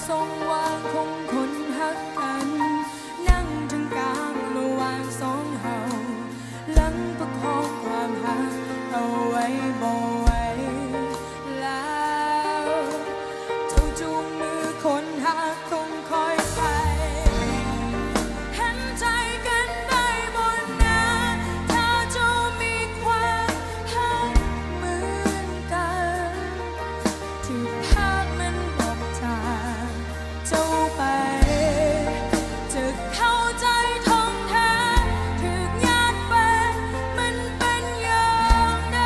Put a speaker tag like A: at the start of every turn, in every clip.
A: ทรงวางคงคนหักกันนั่งถึงกลางระหว่างสองเฮาหลังประคองความหักเอาไว้บ่ไหวแล้วเจ้าจูงมือคนหักคงคอยไปเห็นใจกันได้บนนะถ้าเจ้ามีความหักเหมือนกันที่ภาพมันออกจากเจ้าไปจะเข้าใจท่องแท้ถึงญาติแฟนมันเป็นอย่างใด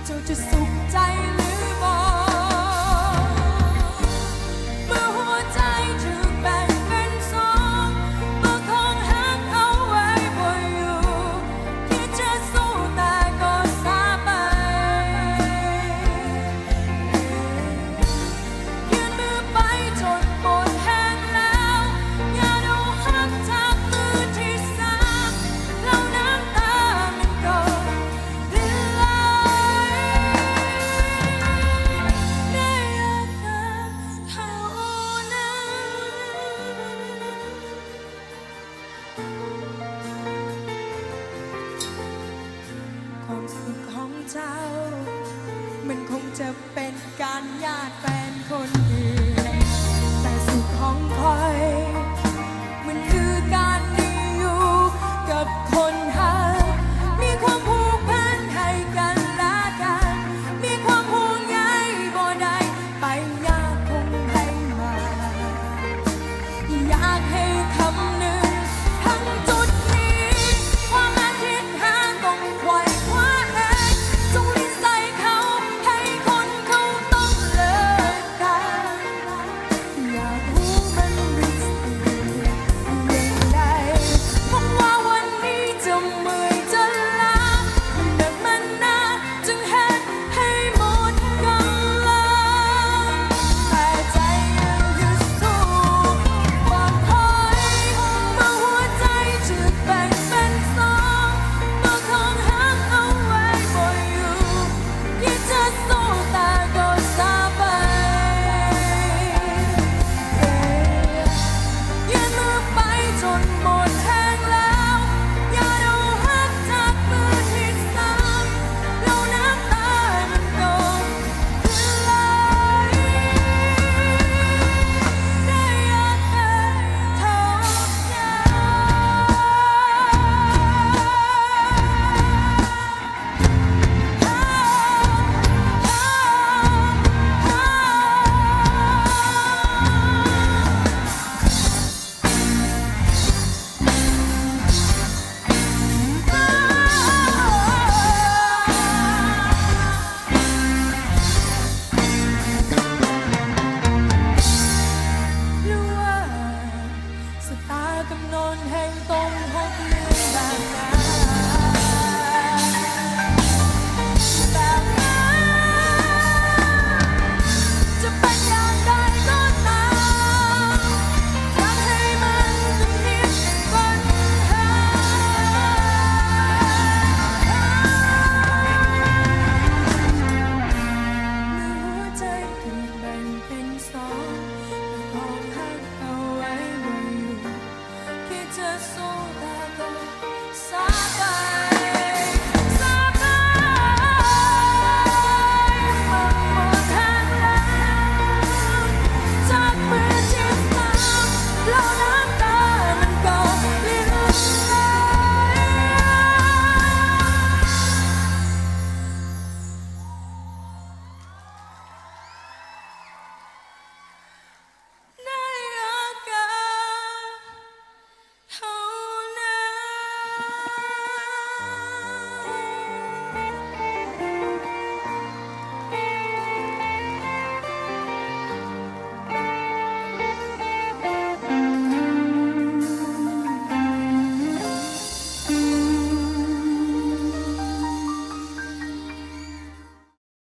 A: เจ้าจะสุขใจหรือบ่เมื่อหัวใจถูกแบ่งเป็นสองประคองหักเอาไว้บ่อยู่คิดจะสู้แต่ก็สาไปยืนมือไปจนหมดแห้งแล้วอย่าดูหักจากมือที่สามแล้วน้ำตามันก็รินไหลในอากาศเท่านั้นความสุขของเจ้ามันคงจะเป็นการญาติแฟนคนอื่น